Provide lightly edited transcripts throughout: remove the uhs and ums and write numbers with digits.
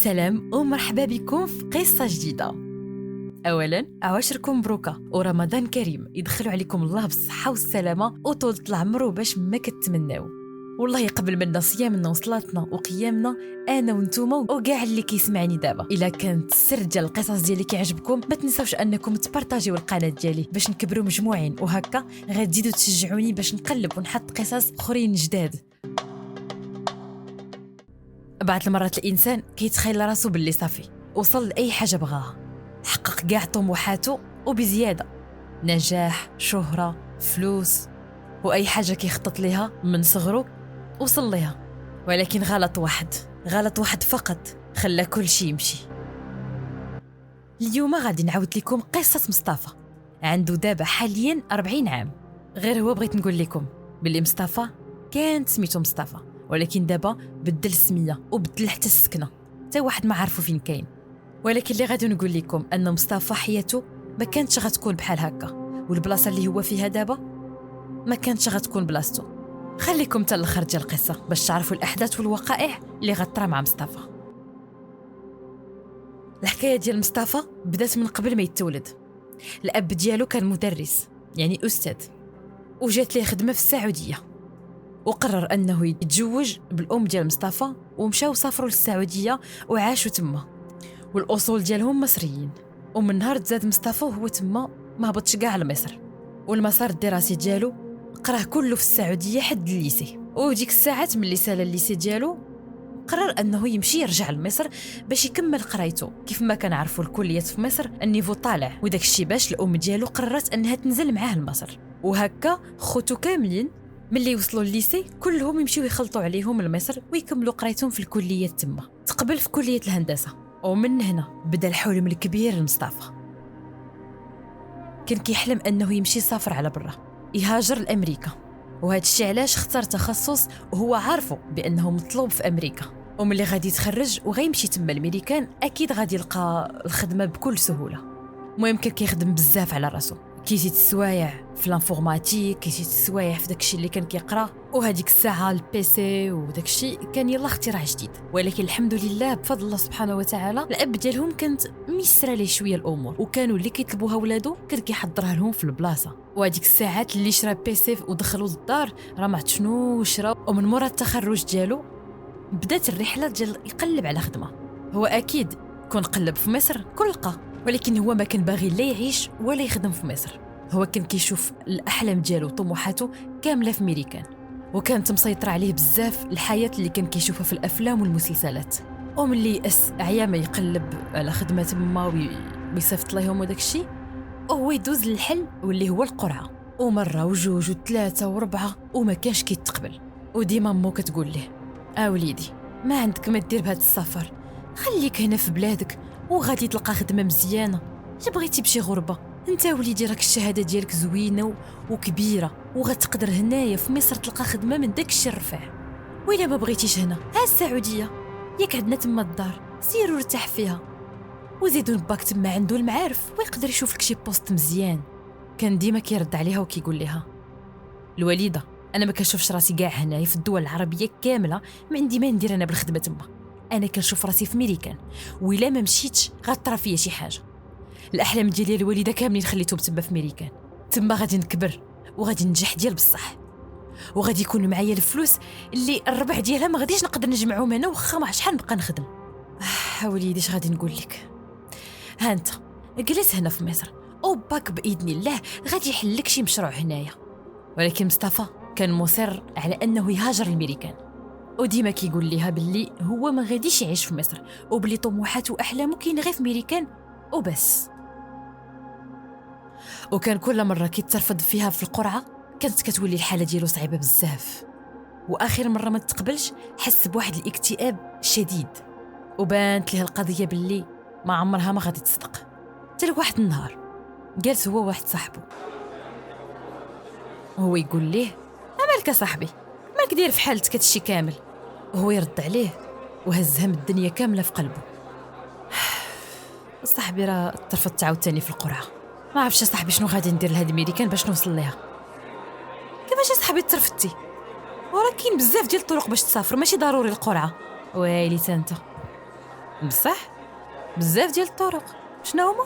سلام ومرحبا بكم في قصة جديدة. أولا عواشركم مبروكة ورمضان كريم، يدخلوا عليكم الله بالصحة والسلامة وطولة العمر وباش ما كتمناو. والله يقبل منا صيامنا وصلاتنا وقيامنا أنا وانتوما وكاع اللي كيسمعني دابا. إلا كانت السر ديال القصص ديالي كيعجبكم ما تنساوش أنكم تبارطاجيو القناة ديالي باش نكبروا مجموعين، وهكا غتزيدوا تشجعوني باش نقلب ونحط قصص أخرين جداد. بعض المرات الانسان كيتخيل راسو باللي صافي وصل لاي حاجه بغاها، حقق كاع طموحاته وبزياده، نجاح، شهره، فلوس، واي حاجه كيخطط ليها من صغره وصل ليها. ولكن غلط واحد فقط خلى كل شيء يمشي. اليوم غادي نعاود لكم قصه مصطفى. عنده دابا حاليا 40 عام. غير هو بغيت نقول لكم باللي مصطفى كان سميتو مصطفى، ولكن دابا بدل السميه وبدل حتى السكنه، حتى واحد ما عارفو فين كاين. ولكن اللي غادي نقول لكم ان مصطفى حياته ما كانتش غتكون بحال هكا، والبلاصه اللي هو فيها دابا ما كانتش غتكون بلاصتو. خليكم حتى الاخر ديال القصه باش تعرفوا الاحداث والوقائع اللي غطرى مع مصطفى. الحكايه ديال مصطفى بدات من قبل ما يتولد. الاب ديالو كان مدرس، يعني استاذ، وجات ليه خدمه في السعوديه، وقرر أنه يتزوج بالأم ديال مصطفى، ومشاو سافروا للسعودية وعاشوا تما، والأصول ديالهم مصريين. ومن نهار تزاد مصطفى وهو تما ما هبطش كاع لمصر، والمسار الدراسي ديالو قراه كله في السعودية حد الليسي. وديك الساعات ملي سال الليسي ديالو قرر أنه يمشي يرجع لمصر باش يكمل قرايته. كيف ما كان عارفوا الكليات في مصر النيفو طالع، وداك الشيء باش الأم ديالو قررت أنها تنزل معاه لمصر. وهكا خوتو كاملين ملي وصلوا الليسي كلهم يمشيو يخلطوا عليهم لمصر ويكملوا قرايتهم في الكليات تما. تقبل في كلية الهندسة، ومن هنا بدا الحلم الكبير لمصطفى. كان كيحلم انه يمشي يسافر على برا، يهاجر لامريكا، وهذا الشيء علاش اختار تخصص وهو عارفه بانه مطلوب في امريكا. وملي غادي يتخرج وغيمشي تما الامريكان اكيد غادي يلقى الخدمه بكل سهوله. المهم كان كيخدم بزاف على راسو، كيزيد السوايع في الانفورماتيك، كيزيد السوايع في داكشي اللي كان كيقرا، وهذيك الساعه البيسي وداكشي كان يلا اختراع جديد. ولكن الحمد لله بفضل الله سبحانه وتعالى الاب ديالهم كانت ميسره ليه شويه الامور، وكانوا اللي كيطلبوها ولادو كان كيحضرها لهم في البلاصه. وهذيك الساعات اللي شرا بيسي ودخلوا للدار راه ما عرفت شنو شرا. ومن مورا التخرج ديالو بدات الرحله ديال يقلب على خدمه. هو اكيد كون قلب في مصر كل لقى، ولكن هو ما كان باغي لا يعيش ولا يخدم في مصر. هو كان كيشوف الاحلام ديالو وطموحاته كامله في ميريكان، وكانت مسيطره عليه بزاف الحياه اللي كان كيشوفها في الافلام والمسلسلات. وملي يأس عيا ما يقلب على خدمه تما ويصيفط ليهم وداك الشيء، وهو يدوز للحل واللي هو القرعه. ومره وجوج وثلاثه وربعه وما كانش كيتقبل. وديما مو كتقول له وليدي ما عندك ما دير بهذا السفر، خليك هنا في بلادك وغادي تلقى خدمه مزيانه. اش بغيتي بشي غربه؟ انت وليدي راك الشهاده ديالك زوينه وكبيره، وغتقدر هنايا في مصر تلقى خدمه من داك الشيء الرفيع. وإلا ما بغيتيش هنا ها السعوديه ياك عندنا تما الدار، سيروا ارتاح فيها، وزيدوا باك تما عنده المعارف ويقدر يشوف لك شي بوست مزيان. كان ديما كيرد عليها وكيقول لها الوليده انا ما كنشوفش راسي كاع هنايا في الدول العربيه كامله، ما عندي ما ندير انا بالخدمه تما. انا كنشوف راسي في ميريكان، وإلا ما مشيتش غطرى فيا شي حاجه. الاحلام ديالي الوالده كاملين خليتهم تما في ميريكان، تما غادي نكبر وغادي ننجح ديال بصح، وغادي يكون معايا الفلوس اللي الربع ديالها ما غاديش نقدر نجمعهم هنا واخا ما شحال نبقى نخدم. وليدي اش غادي نقول لك، ها انت جلس هنا في مصر وباك باذن الله غادي يحل لك شي مشروع هنايا. ولكن مصطفى كان مصر على انه يهاجر لميريكان، وديما كيقول ليها باللي هو ما غاديش يعيش في مصر، وبلي طموحاته واحلامه كاين غير في ميريكان وبس. وكان كل مره كيترفض فيها في القرعه كانت كتولي الحاله ديالو صعيبه بزاف، واخر مره ما تقبلش حس بواحد الاكتئاب شديد، وبانت ليه القضيه باللي ما عمرها ما غادي تصدق. حتى لواحد النهار جالس هو واحد صاحبه، وهو يقول ليه مالك صاحبي مالك داير في حالتك هادشي كامل؟ وهو يرد عليه وهز هم الدنيا كامله في قلبه. صاحبي راه ترفضت عاوتاني في القرعه، ما عرفتش صاحبي شنو غادي ندير لهاد ميريكان باش نوصل ليها. كيفاش صاحبي ترفضتي؟ وراه كاين بزاف ديال الطرق باش تسافر، ماشي ضروري القرعه. ويلي انت بصح بزاف ديال الطرق. شنو هما؟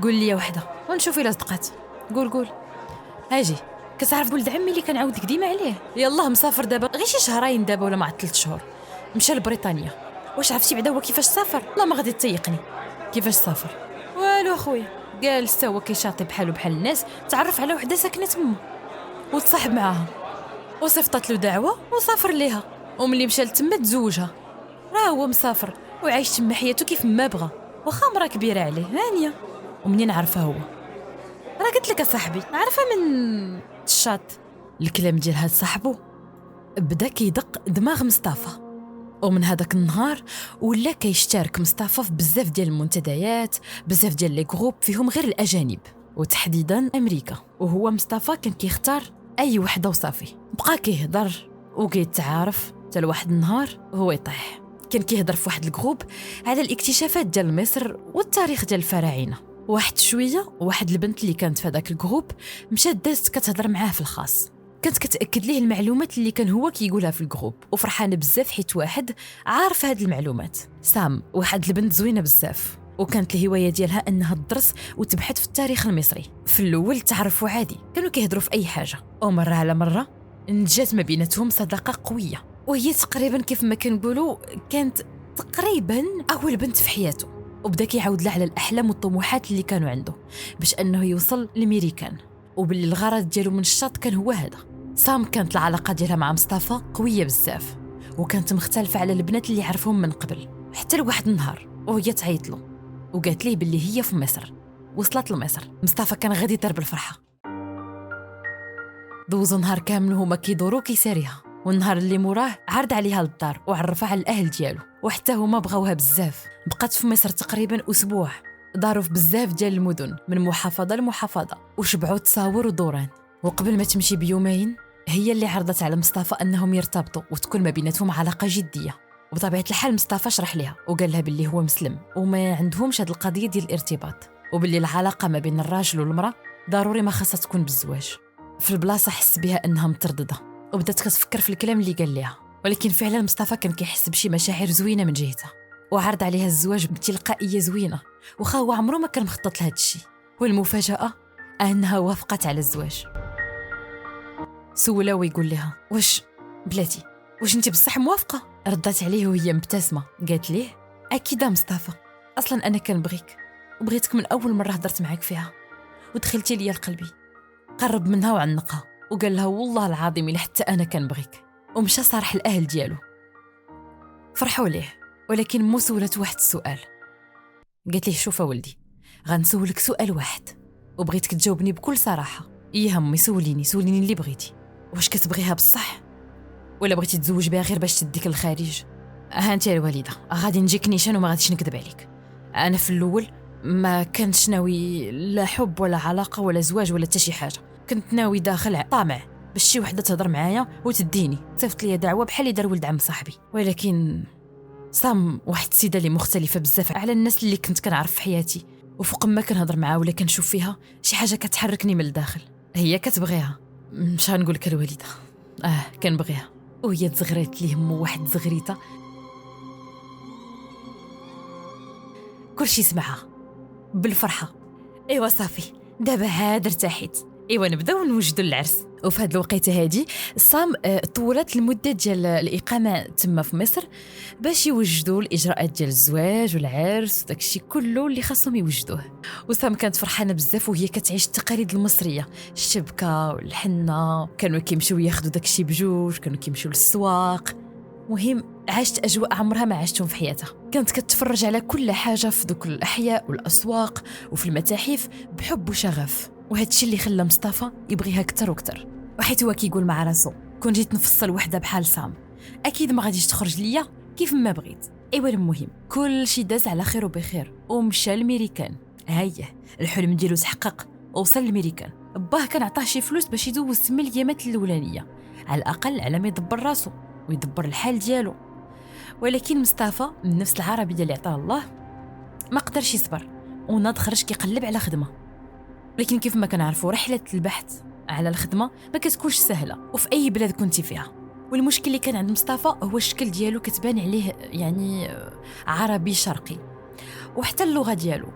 قول لي وحده ونشوف الا صدقات. قول اجي. كتعرف ولد عمي اللي كنعاود لك ديما عليه؟ يلاه مسافر دابا غير شي شهرين دابا ولا مع 3 شهور، مشى لبريطانيا. واش عرفتي بعدا هو كيفاش سافر؟ لا ما غادي تيقني. كيفاش سافر؟ والو اخويا، جالس هو كيشاطي بحالو بحال الناس، تعرف على وحده ساكنه تما وتصاحب معاها وصيفطت له دعوه وسافر ليها، وملي مشى لتما تزوجها. راه هو مسافر وعايش تما حياته كيف ما بغى، واخا مرا كبيره عليه هانيه. ومنين عرفها هو؟ راه قلت لك صاحبي عرفها من الشاط. الكلام ديال هاد صاحبو بدا كيدق دماغ مصطفى، ومن هذاك النهار ولا كيشترك مصطفى في بزاف ديال المنتديات، بزاف ديال لي جروب فيهم غير الاجانب وتحديدا امريكا. وهو مصطفى كان كيختار اي وحده وصافي، بقى كيهضر وكيتعارف حتى لواحد النهار هو يطيح. كان كيهضر في واحد الجروب على الاكتشافات ديال مصر والتاريخ ديال الفراعنه. واحد شويه واحد البنت اللي كانت في هذاك الجروب مشات دازت كتهضر معاه في الخاص، كانت كتاكد ليه المعلومات اللي كان هو كيقولها في الجروب، وفرحانه بزاف حيت واحد عارف هاد المعلومات. سام واحد البنت زوينه بزاف، وكانت الهوايه ديالها انها تدرس وتبحث في التاريخ المصري. في الاول تعرفوا عادي، كانوا كيهضروا في اي حاجه، ومره على مره نجات ما بيناتهم صداقه قويه، وهي تقريبا كيف ما كنقولوا كانت تقريبا اول بنت في حياته. وبدا كيعاود لها على الاحلام والطموحات اللي كانوا عنده باش انه يوصل للميريكان، وباللي الغرض ديالو من الشط كان هو هذا. سام كانت العلاقه ديالها مع مصطفى قويه بزاف، وكانت مختلفه على البنات اللي يعرفهم من قبل، حتى لواحد النهار وهي تعيط له وقالت ليه باللي هي في مصر. وصلت لمصر، مصطفى كان غادي يطير بالفرحه. دوزو نهار كامل هما كيدورو كيساريها، والنهار اللي موراه عرض عليها للدار وعرفها على الاهل ديالو، وحتى هما بغاوها بزاف. بقات في مصر تقريبا اسبوع، داروا في بزاف ديال المدن من محافظه لمحافظه، وشبعوا تصاور ودوران. وقبل ما تمشي بيومين هي اللي عرضت على مصطفى انهم يرتبطوا وتكون ما بيناتهم علاقه جديه. وبطبيعه الحال مصطفى شرح لها وقال لها باللي هو مسلم وما عندهمش هذه القضيه ديال الارتباط، وباللي العلاقه ما بين الراجل والمراه ضروري ما خاصها تكون بالزواج. في البلاصه حس بها انها متردده، وبدات كتفكر في الكلام اللي قال لها، ولكن فعلا مصطفى كان كيحس بشي مشاعر زوينه من جهتها، وعرض عليها الزواج بتلقائيه زوينه، وخا هو عمره ما كان مخطط لهذا الشيء. والمفاجاه انها وافقت على الزواج. سوله ويقول لها واش بلاتي واش انت بصح موافقه؟ ردات عليه وهي مبتسمه قالت ليه اكيد مصطفى، اصلا انا كنبغيك وبغيتك من اول مره هضرت معاك فيها ودخلتي ليا لقلبي. قرب منها وعنقها وقال لها والله العظيم الا حتى انا كنبغيك. ومشى صارح الاهل ديالو، فرحوا ليه، ولكن مو سولت واحد السؤال. قالت ليه شوف ولدي، غنسولك سؤال واحد وبغيتك تجاوبني بكل صراحه. يا همي سوليني اللي بغيتي، واش كتبغيها بصح ولا بغيتي تزوج بها غير باش تديك للخارج؟ ها انت الوالده غادي نجيك نيشان وما غاديش نكذب عليك، انا في الاول ما كنتش ناوي لا حب ولا علاقه ولا زواج ولا حتى شي حاجه، كنت ناوي داخل طامع باش شي وحده تهضر معايا وتديني. صيفط لي دعوه بحال اللي دار ولد عم صاحبي، ولكن سام واحد السيده اللي مختلفه بزاف على الناس اللي كنت كنعرف في حياتي، وفوق ما كنهضر معاها ولا كنشوف فيها شي حاجه كتحركني من الداخل. هي كتبغيها، مش غنقول لك الوالده كنبغيها. وهي تزغرات ليه مو واحد زغريته، كلشي سمعها بالفرحه. ايوا صافي دابا عاد ارتاحيت، ايوا نبداو نوجدوا العرس. وفي هاد الوقيته هادي سام طولت المده ديال الاقامه تما في مصر باش يوجدوا الاجراءات ديال الزواج والعرس وداكشي كله اللي خاصهم يوجدوه. وسام كانت فرحانه بزاف وهي كتعيش التقاليد المصريه، الشبكه والحنه، كانوا كيمشيو ياخذوا داكشي بجوج، كانوا كيمشيو للسواق. مهم عاشت اجواء عمرها ما عاشتهم في حياتها، كانت كتفرج على كل حاجه في دوك الاحياء والاسواق وفي المتاحف بحب وشغف. وهذا الشيء اللي خلى مصطفى يبغيها اكثر واكثر، وحيت هو كيقول مع راسو كون جيت نفصل وحده بحال سام اكيد ما غاديش تخرج ليا كيف ما بغيت. ايوا المهم كل شيء داز على خير وبخير ومشى للميريكان. هايه الحلم ديالو تحقق، وصل للميريكان. باه كان عطاه شي فلوس باش يدوز تما الايامات الاولانيه على الاقل على ما يدبر راسو ويدبر الحال ديالو. ولكن مصطفى من نفس العربيه اللي عطاه الله ما قدرش يصبر وناض خرج كيقلب على خدمه. لكن كيف ما كنعرفوا رحله البحث على الخدمه ما كتكونش سهله، وفي اي بلاد كنتي فيها والمشكل اللي كان عند مصطفى هو الشكل ديالو كتبان عليه يعني عربي شرقي، وحتى اللغة ديالو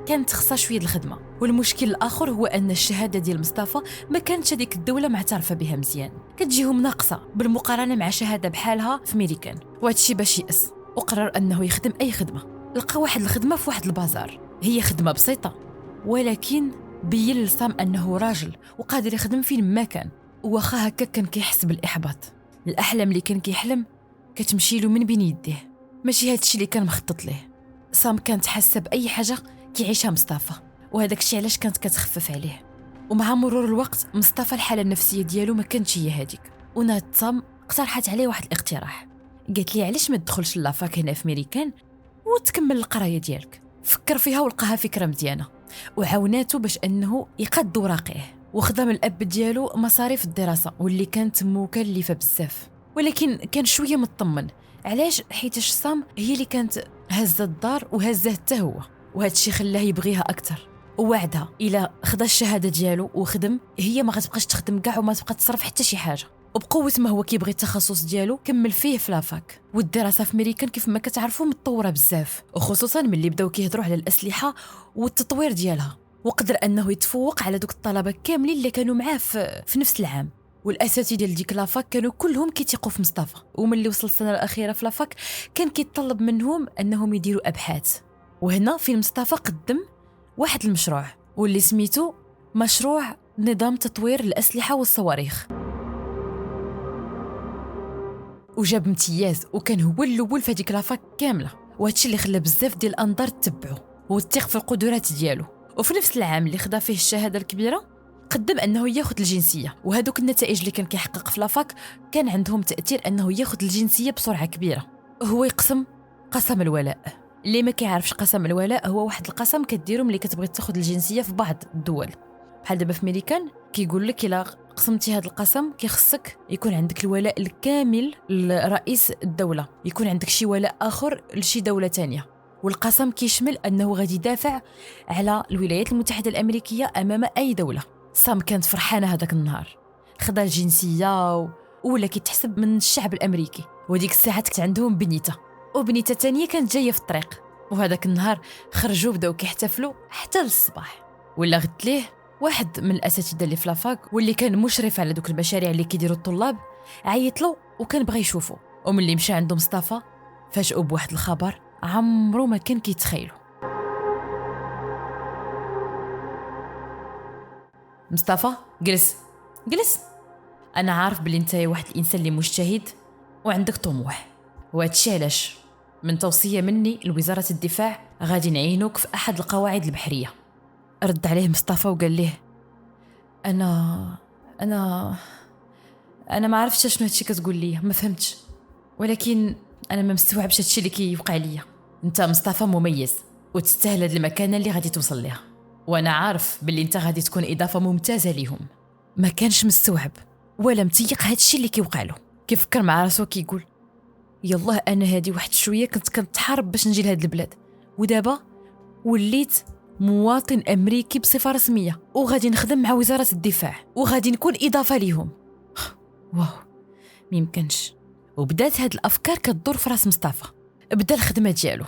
كانت خصها شويه الخدمه. والمشكل الاخر هو ان الشهاده ديال مصطفى ما كانتش هذيك الدوله معترفه بها مزيان، كتجيهم ناقصه بالمقارنه مع شهاده بحالها في ميريكان. وهذا الشيء باش يأس وقرر انه يخدم اي خدمه. لقى واحد الخدمه في واحد البازار، هي خدمه بسيطه، ولكن بين لسام انه راجل وقادر يخدم فين ما كان. واخا هكا كان كيحس بالاحباط، الاحلام اللي كان كيحلم كتمشي له من بين يديه، ماشي هادشي اللي كان مخطط ليه. سام كانت حاسه باي حاجه كيعيشها مصطفى، وهذاك الشيء علاش كانت كتخفف عليه. ومع مرور الوقت مصطفى الحاله النفسيه ديالو ما كانتش هي هذيك، ونات سام اقترحت عليه واحد الاقتراح. قالت لي علاش ما تدخلش لافاك هنا في ميريكان وتكمل القرايه ديالك. فكر فيها ولقاها فكره مزيانه، وعاوناته باش انه يقاد وراقيه، وخدم الاب ديالو مصاريف الدراسه واللي كانت مكلفه بزاف. ولكن كان شويه مطمن. علاش؟ حيتاش سام هي اللي كانت هزه الدار وهزه حتى هو، وهذا الشيء خلاه يبغيها اكثر. ووعدها الا خدا الشهاده ديالو وخدم هي ما غتبقاش تخدم كاع وما تبقى تصرف حتى شي حاجه. وبقوه ما هو كيبغي التخصص ديالو كمل فيه في لافاك. والدراسه في ميريكان كيف ما كتعرفوا متطوره بزاف، وخصوصا ملي بداو كيهضروا على الاسلحه والتطوير ديالها. وقدر انه يتفوق على دوك الطلبه كاملين اللي كانوا معاه في نفس العام. والاساتذه ديال ديك لافاك كانوا كلهم كيتيقوا في مصطفى. وملي وصل السنه الاخيره في لافاك كان كيتطلب منهم انهم يديروا ابحاث. وهنا في مصطفى قدم واحد المشروع واللي سميتو مشروع نظام تطوير الأسلحة والصواريخ، وجاب امتياز وكان هو الأول في هذيك لافاك كاملة. وهادشي اللي خلى بزاف ديال الأنظار تتبعو وتثق في القدرات ديالو. وفي نفس العام اللي خدا فيه الشهادة الكبيرة قدم أنه ياخذ الجنسية. وهذوك النتائج اللي كان كيحقق في لافاك كان عندهم تأثير أنه ياخذ الجنسية بسرعة كبيرة. هو يقسم قسم الولاء. اللي ما كيعرفش قسم الولاء هو واحد القسم كديرو ملي كتبغي تاخذ الجنسيه في بعض الدول، بحال دابا في ميريكان كيقول لك الا قسمتي هذا القسم كيخصك يكون عندك الولاء الكامل لرئيس الدوله، يكون عندك شي ولاء اخر لشي دوله تانية. والقسم كيشمل انه غادي يدافع على الولايات المتحده الامريكيه امام اي دوله. سام كانت فرحانه هذاك النهار، خدا الجنسيه ولا كيتحسب من الشعب الامريكي. وديك الساعه كانت عندهم بنيته، وبنيته تانية كانت جايه في الطريق. وهذاك النهار خرجوا بداو كيحتفلوا حتى للصباح. ولا غد ليه واحد من الاساتذه اللي في لافاك واللي كان مشرف على دوك المشاريع اللي كيديروا الطلاب عيط له وكان بغى يشوفه. وملي مشى عند مصطفى فاجئوا بواحد الخبر عمرو ما كان كيتخيلوا. مصطفى جلس جلس، انا عارف بلي انت واحد الانسان اللي مجتهد وعندك طموح، وهادشي علاش من توصيه مني لوزاره الدفاع غادي نعينوك في احد القواعد البحريه. رد عليه مصطفى وقال له انا ما عرفتش شنو هادشي كتقول لي، ما فهمتش، ولكن انا ما مستوعبش هادشي اللي كيوقع ليا. انت مصطفى مميز وتستاهل هاد المكانه اللي غادي توصل ليها، وانا عارف باللي انت غادي تكون اضافه ممتازه ليهم. ما كانش مستوعب ولا متيق هادشي اللي كيوقع له. كيفكر مع راسو كيقول يالله انا هادي واحد شويه كنت كنتحارب باش نجي لهاد البلاد، ودابا وليت مواطن امريكي بصفه رسميه وغادي نخدم مع وزاره الدفاع وغادي نكون اضافه ليهم. واو ميمكنش. وبدات هاد الافكار كتدور في راس مصطفى. بدا الخدمه ديالو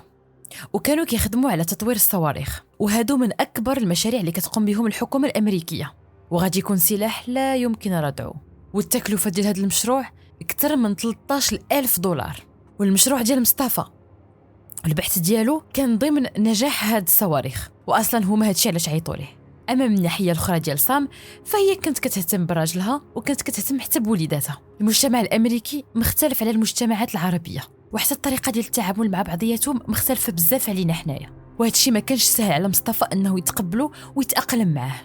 وكانوا كيخدموا على تطوير الصواريخ، وهادو من اكبر المشاريع اللي كتقوم بهم الحكومه الامريكيه، وغادي يكون سلاح لا يمكن ردعه. والتكلفه ديال هذا المشروع اكثر من 13,000 دولار. والمشروع ديال مصطفى البحث ديالو كان ضمن نجاح هاد الصواريخ، واصلا هما هادشي علاش عيطوا ليه. اما من الناحيه الاخرى ديال سام فهي كانت كتهتم براجلها وكانت كتهتم حتى بوليداتها. المجتمع الامريكي مختلف على المجتمعات العربيه، وحتى الطريقه ديال التعامل مع بعضياتهم مختلفه بزاف علينا حنايا، وهادشي ما كانش سهل على مصطفى انه يتقبله ويتاقلم معاه.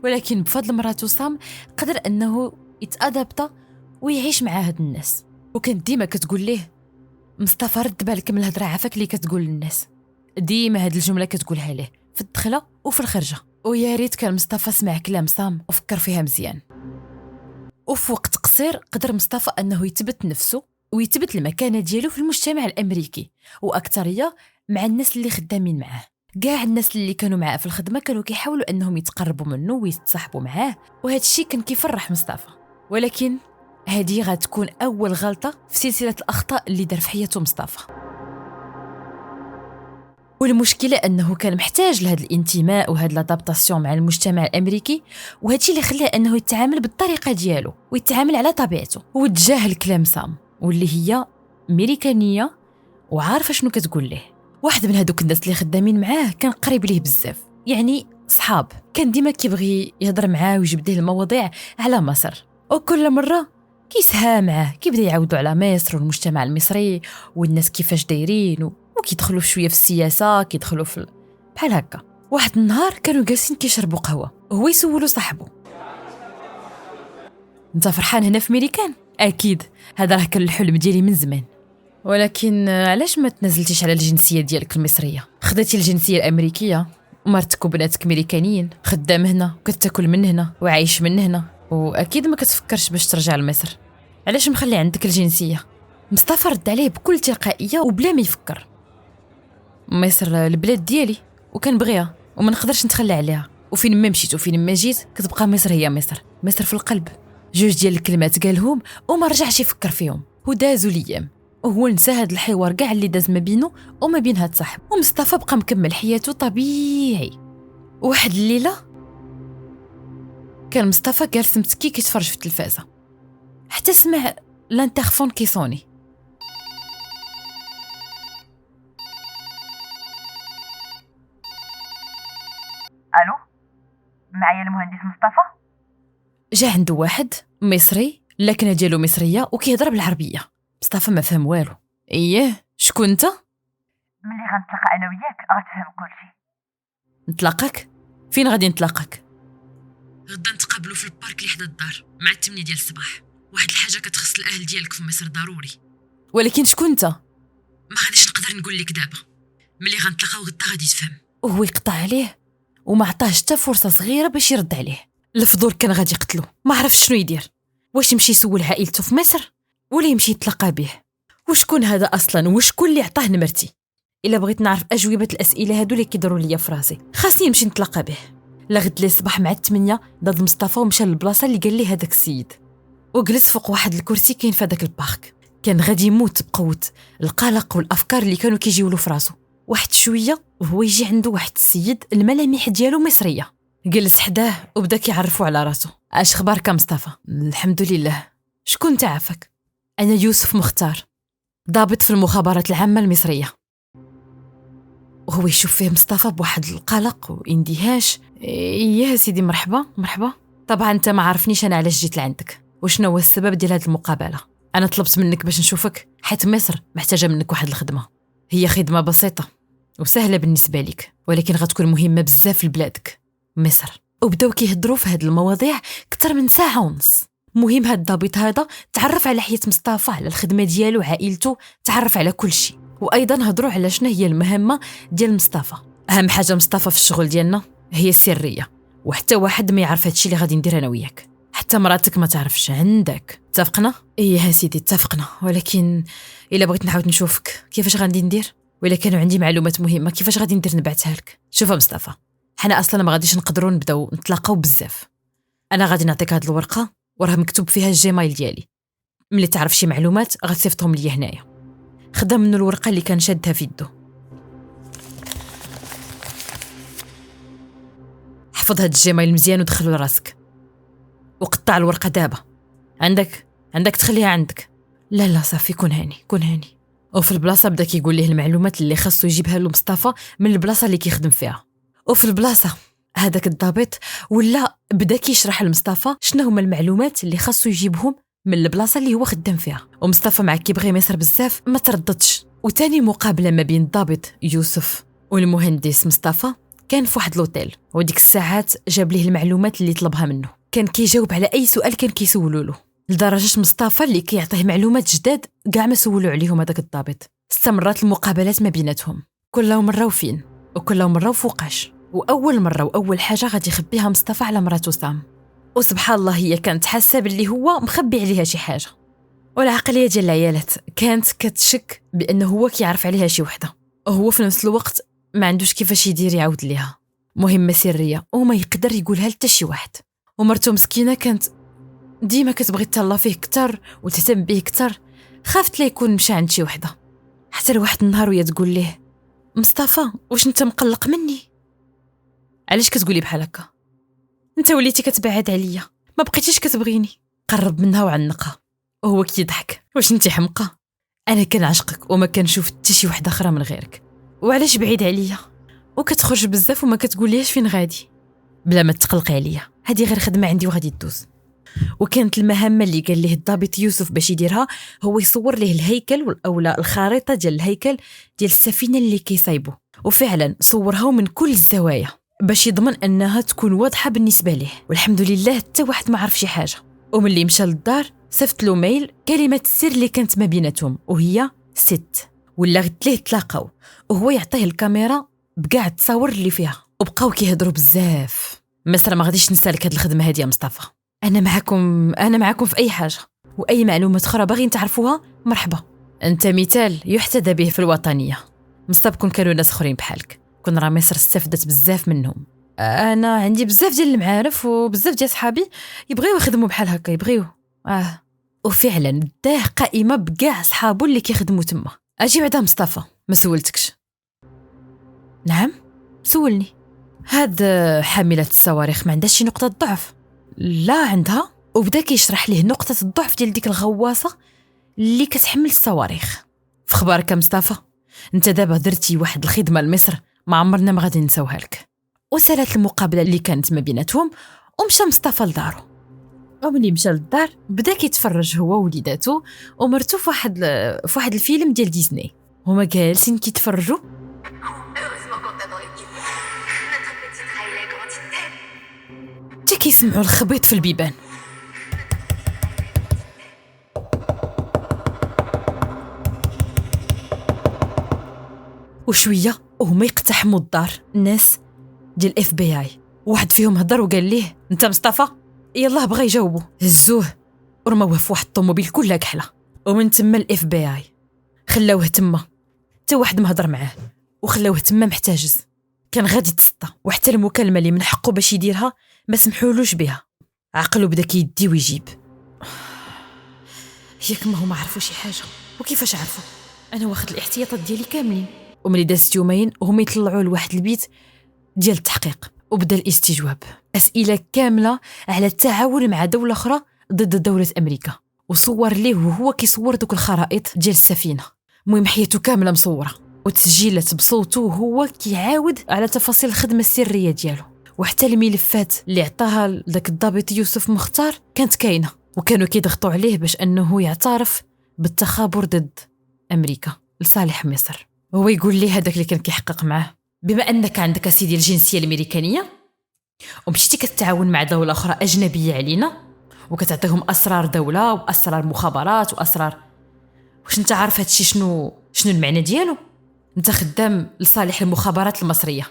ولكن بفضل مراته سام قدر انه يتادابط ويعيش مع هاد الناس. وكانت ديما كتقول ليه مصطفى رد بالك من الهضره عافاك اللي كتقول للناس، ديما هاد الجمله كتقولها ليه في الدخله وفي الخرجه. ويا ريت كان مصطفى سمع كلام سام وفكر فيها مزيان. وفي وقت قصير قدر مصطفى انه يثبت نفسه ويثبت المكانه ديالو في المجتمع الامريكي، واكثريه مع الناس اللي خدامين معاه. كاع الناس اللي كانوا معاه في الخدمه كانوا كيحاولوا انهم يتقربوا منه ويتصاحبوا معاه، وهذا الشيء كان كيفرح مصطفى. ولكن هذه غتكون أول غلطة في سلسلة الأخطاء اللي دار في حياته مصطفى. والمشكلة أنه كان محتاج لهذا الانتماء وهذا لادابتاسيون مع المجتمع الأمريكي، وهادشي اللي خلاه أنه يتعامل بالطريقة ديالو ويتعامل على طبيعته وتجاهل كلام سام واللي هي أمريكانية وعارفة شنو كتقول له. واحد من هادوك الناس اللي خدامين معاه كان قريب ليه بزاف، يعني صحاب، كان ديما كيبغي يهضر معاه ويجبد ليه المواضيع على مصر، وكل مرة كيسها معاه كيبدا يعاودوا على مصر والمجتمع المصري والناس كيفاش دايرين وكيدخلوا شويه في السياسه، كيدخلوا في بحال هكا. واحد النهار كانوا جالسين كيشربوا قهوه وهو يسولو صاحبه: انت فرحان هنا في ميريكان؟ اكيد، هذا راه كان الحلم ديالي من زمان، ولكن علاش ما تنزلتيش على الجنسيه ديالك المصريه؟ خديتي الجنسيه الامريكيه ومرتك وبناتك ميريكانيين، خدام هنا وكتاكل من هنا وعايش من هنا، واكيد ما كتفكرش باش ترجع لمصر، علاش مخلي عندك الجنسيه؟ مصطفى رد عليه بكل تلقائيه وبلا ما يفكر: مصر البلاد ديالي وكنبغيها وما نقدرش نتخلى عليها، وفين ما مشيت وفين ما جيت كتبقى مصر هي مصر، مصر في القلب. جوج ديال الكلمات قالهم وما رجعش يفكر فيهم، ودازوا الايام وهو نسى هذا الحوار كاع اللي داز ما بينه وما بين هاد صاحب، ومصطفى بقى مكمل حياته طبيعي. واحد الليله كان مصطفى جالس متكي كيتفرج في التلفازه، حتى سمع لانترفون كيصوني. الو، معايا المهندس مصطفى. جا عنده واحد مصري، اللكنه ديالو مصريه وكيهضر بالعربيه. مصطفى ما فهم والو. اييه، شكون انت؟ ملي غنتلاقى انا وياك غتفهم كلشي. نتلاقاك؟ فين غادي نتلاقاك؟ غدا نتقابلوا في البارك اللي حدا الدار مع 8 ديال الصباح، واحد الحاجه كتخص الاهل ديالك في مصر ضروري. ولكن شكون انت؟ ما غاديش نقدر نقول لك دابا، ملي غنتلاقاو غدا غادي تفهم. وهو يقطع عليه وما عطاهش حتى فرصه صغيره باش يرد عليه. الفضول كان غادي يقتلو، ما عرفش شنو يدير، واش يمشي يسول عائلته في مصر ولا يمشي يتلاقى به؟ وشكون هذا اصلا؟ وشكون اللي عطاه نمرتي؟ الا بغيت نعرف اجوبه الاسئله هادو اللي كيدوروا ليا في راسي خاصني نمشي نتلاقى به. لغد لي الصباح مع 8 ضد مصطفى ومشى للبلاصه اللي قال ليه هذاك السيد، وجلس فوق واحد الكرسي كاين في هذاك البارك. كان غادي يموت بقوه القلق والافكار اللي كانوا كيجيو له في راسو. واحد شويه وهو يجي عنده واحد السيد الملامح ديالو مصريه، جلس حداه وبدا كيعرفوا على راسو. اش خبارك مصطفى؟ الحمد لله. شكون انت؟ عافاك، انا يوسف مختار، ضابط في المخابرات العامه المصريه. وهو يشوف فيه مصطفى بواحد القلق واندهاش. ايه سيدي، مرحبا مرحبا. طبعا انت ما عارفنيش انا علاش جيت لعندك وشنو هو السبب ديال هذه المقابله. انا طلبت منك باش نشوفك حيت مصر محتاجه منك واحد الخدمه. هي خدمه بسيطه وسهله بالنسبه لك، ولكن غتكون مهمه بزاف لبلادك مصر. وبداو كيهضروا في هذه المواضيع اكثر من ساعه ونص. مهم هاد الضابط هذا تعرف على حياة مصطفى، على الخدمه ديالو، عائلته، تعرف على كل شيء. وايضا هضروا على شنو هي المهمه ديال مصطفى. اهم حاجه مصطفى في الشغل ديالنا هي السريه، وحتى واحد ما يعرف هادشي اللي غادي ندير انا وياك، حتى مراتك ما تعرفش. عندك اتفقنا؟ ايه يا سيدي اتفقنا، ولكن الا بغيت نعاود نشوفك كيفاش غادي ندير؟ ولا كانوا عندي معلومات مهمه كيفاش غادي ندير نبعثها لك. شوف مصطفى، حنا اصلا ما غاديش نقدروا نبداو نتلاقاو بزاف. انا غادي نعطيك هاد الورقه وراه مكتوب فيها الجيميل ديالي، ملي تعرف شي معلومات غتصيفطهم ليا هنايا. خدا منه الورقه اللي كان شادها في يده. حفظ هاد الجيميل مزيان ودخلو لراسك، وقطع الورقه دابا. عندك تخليها عندك. لا صافي، كون هاني كون هاني. وفي البلاصه بدا كيقول ليه المعلومات اللي خاصو يجيبها له مصطفى من البلاصه اللي كيخدم فيها. وفي البلاصه هذاك الضابط ولا بدا كيشرح لمصطفى شنو هما المعلومات اللي خاصو يجيبهم من البلاصه اللي هو خدام فيها. ومصطفى مع كيبغي مصر بزاف ما ترددش. وتاني مقابله ما بين الضابط يوسف والمهندس مصطفى كان في واحد لوتيل، وديك الساعات جاب ليه المعلومات اللي طلبها منه. كان كيجاوب على اي سؤال كان كيسولوا له، لدرجه مصطفى اللي كيعطيه معلومات جداد كاع ما سولوا عليهم هذاك الضابط. استمرت المقابلات ما بيناتهم، كل مره وفين وكل مره وفوقاش. واول مره واول حاجه غادي يخبيها مصطفى على مراته سام. وسبحان الله هي كانت حاسه باللي هو مخبي عليها شي حاجه، والعقليه ديال العيالات كانت كتشك بانه هو كيعرف عليها شي وحده، وهو في نفس الوقت ما عندوش كيفاش يدير يعاود ليها. مهمه سريه وما يقدر يقولها لتا شي واحد. ومرته مسكينه كانت ديما كتبغي تهلا فيه كتر وتهتم به كتر. خافت لا يكون مشى عند شي وحده، حتى لواحد النهار وهي تقول ليه مصطفى واش انت مقلق مني؟ علاش كتقولي بحال هكا؟ انت وليتي كتبعد عليا، ما بقيتيش كتبغيني. قرب منها وعنقها وهو كيضحك. واش انت حمقى؟ انا كنعشقك وما كنشوف حتى شي وحده اخرى من غيرك. وعلاش بعيد عليا وكتخرج بزاف وما كتقوليش فين غادي؟ بلا ما تقلقي عليا، هذه غير خدمه عندي وغادي تدوز. وكانت المهمه اللي قال ليه الضابط يوسف باش يديرها هو يصور ليه الهيكل اولا الخريطه ديال الهيكل ديال السفينه اللي كيصايبو. وفعلا صورها من كل الزوايا باش يضمن انها تكون واضحه بالنسبه ليه. والحمد لله حتى واحد ما عرف شي حاجه. وملي مشى للدار صيفط له ميل كلمه السر اللي كانت ما بيناتهم وهي 6. ولا غد ليه تلاقاو وهو يعطيه الكاميرا بكاع التصاور اللي فيها. وبقاو كيهضروا بزاف. مصر ما غاديش ننسى لك هاد الخدمه هادي يا مصطفى. انا معكم في اي حاجه، واي معلومات اخرى باغيين تعرفوها مرحبا. انت مثال يحتذى به في الوطنيه. مصطفى كون كانوا ناس اخرين بحالك كون راه مصر استفدت بزاف منهم. انا عندي بزاف ديال المعارف وبزاف ديال صحابي يبغيو يخدموا بحال هكا يبغيو. وفعلا داه قائمه بكاع صحابو اللي كيخدموا تما. اجي بعدا مصطفى، ما سولتكش. نعم سولني. هاد حامله الصواريخ ما عندهاش شي نقطه ضعف؟ لا عندها. وبدا كيشرح ليه نقطه الضعف ديال ديك الغواصه اللي كتحمل الصواريخ. في خبارك مصطفى، انت دابا درتي واحد الخدمه لمصر ما عمرنا ما غادي نساوها لك. وسالت المقابله اللي كانت ما بيناتهم ومشى مصطفى لدارو. وملي مشى للدار بدا كيتفرج هو ووليداتو ومرتو في واحد الفيلم ديال ديزني. هما جالسين كيتفرجوا حتى كيسمعوا الخبيط في البيبان. وشويه وهما يقتحموا الدار الناس ديال FBI. واحد فيهم هضر وقال ليه انت مصطفى؟ يلاه بغا يجاوبو. هزوه ورموه في واحد الطوموبيل كلها كحله. ومن تما FBI خلاوه تما حتى واحد ما هضر معاه وخلاوه تما محتاجز. كان غادي يتصدى وحتى المكالمه اللي من حقه باش يديرها ما سمحولوش بها. عقله بدا كيدي ويجيب. ياك ما هما عرفوا شي حاجه. وكيفاش عرفوا؟ انا واخد الاحتياطات ديالي كاملين. وملي دازت يومين وهما يطلعوا لواحد البيت ديال التحقيق وبدا الاستجواب. اسئله كامله على التعاون مع دوله اخرى ضد دوله امريكا. وصور ليه وهو كيصور دوك الخرائط ديال السفينه. المهم حياته كامله مصوره وتسجيلات بصوته وهو كيعاود على تفاصيل الخدمه السريه ديالو. وحتى الملفات اللي عطاها لذاك الضابط يوسف مختار كانت كاينه وكانوا كيضغطوا عليه باش انه يعترف بالتخابر ضد امريكا لصالح مصر. هو يقول لي هذاك اللي كان كيحقق معاه بما انك عندك اسيدي الجنسيه الامريكانيه ومشيتي كتعاون مع دوله اخرى اجنبيه علينا وكتعطيهم اسرار دوله واسرار مخابرات واسرار، واش انت عارف هادشي شنو المعنى ديالو؟ انت خدام لصالح المخابرات المصريه.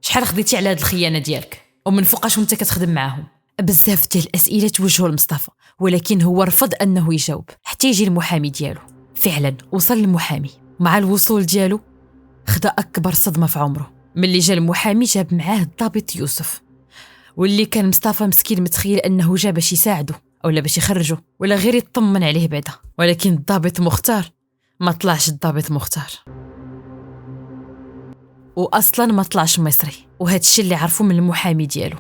شحال خديتي على هاد الخيانه ديالك ومن فوقاش وانت كتخدم معاهم؟ بزاف ديال الاسئله توجهوا لمصطفى ولكن هو رفض انه يجاوب حتى يجي المحامي ديالو. فعلا وصل المحامي. مع الوصول ديالو خدا اكبر صدمه في عمره. ملي جا المحامي جاب معاه الضابط يوسف واللي كان مصطفى مسكين متخيل انه جا باش يساعده اولا باش يخرجه ولا غير يطمن عليه بعدا. ولكن الضابط مختار ما طلعش الضابط مختار واصلا ما طلعش مصري. وهذا الشيء اللي عرفوه من المحامي ديالو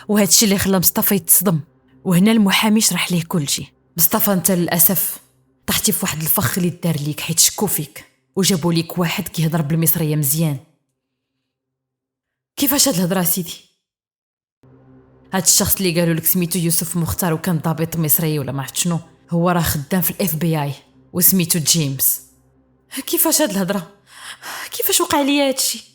وهذا الشيء اللي خلى مصطفى يتصدم. وهنا المحامي شرح ليه كل شيء. مصطفى انت للاسف طحتي في واحد الفخ اللي دار ليك حيت شكوا فيك وجابوا ليك واحد كيهضر بالمصريه مزيان. كيفاش هاد الهضره سيدي؟ هاد الشخص اللي قالوا لك سميتو يوسف مختار وكان ضابط مصري ولا ما عرفت شنو هو راه خدام في FBI وسميتو جيمس. كيفاش هاد الهضره؟ كيفاش وقع لي هادشي؟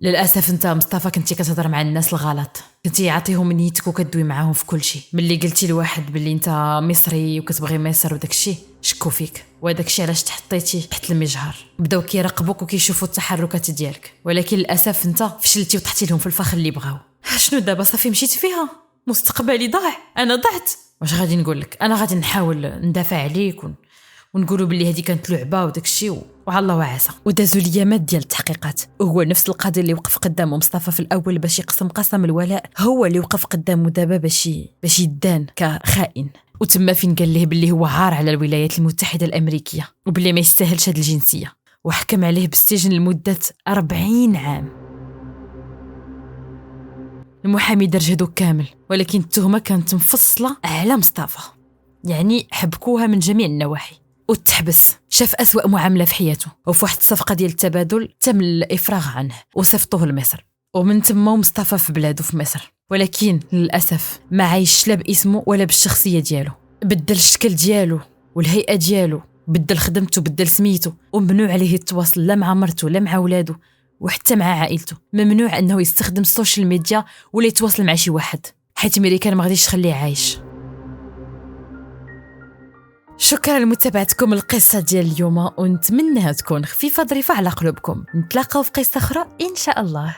للاسف انت مصطفى كنتي كتهضر مع الناس الغلط. كنتي عاطيهم نيتك وكدوي معاهم في كل شيء. ملي قلتي لواحد باللي انت مصري وكتبغي مصر وداك الشيء شكوا فيك وهذاك الشيء علاش تحطيتي تحت المجهر. بداو كيراقبوك وكيشوفوا التحركات ديالك ولكن للاسف انت فشلتي وطحتي لهم في الفخ اللي بغاو. شنو دابا صافي مشيت فيها مستقبلي ضاع. انا ضعت. واش غادي نقول لك؟ انا غادي نحاول ندافع عليك ونقولوا باللي هذه كانت لعبه وداك الشيء وعلى الله وعسى. ودازوا اليامات ديال التحقيقات، وهو نفس القاضي اللي وقف قدامه مصطفى في الاول باش يقسم قسم الولاء هو اللي وقف قدامه دابا باش يدان كخائن. وتما فين قال ليه باللي هو عار على الولايات المتحده الامريكيه وباللي ما يستاهلش هذه الجنسيه، وحكم عليه بالسجن لمده 40 عام. المحامي دار جهده كامل، ولكن التهمه كانت مفصله على مصطفى، يعني حبكوها من جميع النواحي. وتحبس، شاف أسوأ معاملة في حياته، وفي واحد الصفقة ديال التبادل تم الإفراغ عنه وصيفطوه لمصر، ومن تما مصطفى في بلاده في مصر. ولكن للأسف ما عايش لا باسمه ولا بالشخصية ديالو، بدل الشكل ديالو والهيئة ديالو، بدل خدمته، بدل سميته، وممنوع عليه التواصل لا مع مرته لا مع ولاده وحتى مع عائلته. ممنوع أنه يستخدم السوشيال ميديا ولا يتواصل مع شي واحد، حيث أمريكان ما غاديش تخليه عايش. شكرا لمتابعتكم القصة ديال اليوم، ونتمنىها تكون خفيفة ظريفة على قلوبكم. نتلاقاو في قصة أخرى إن شاء الله.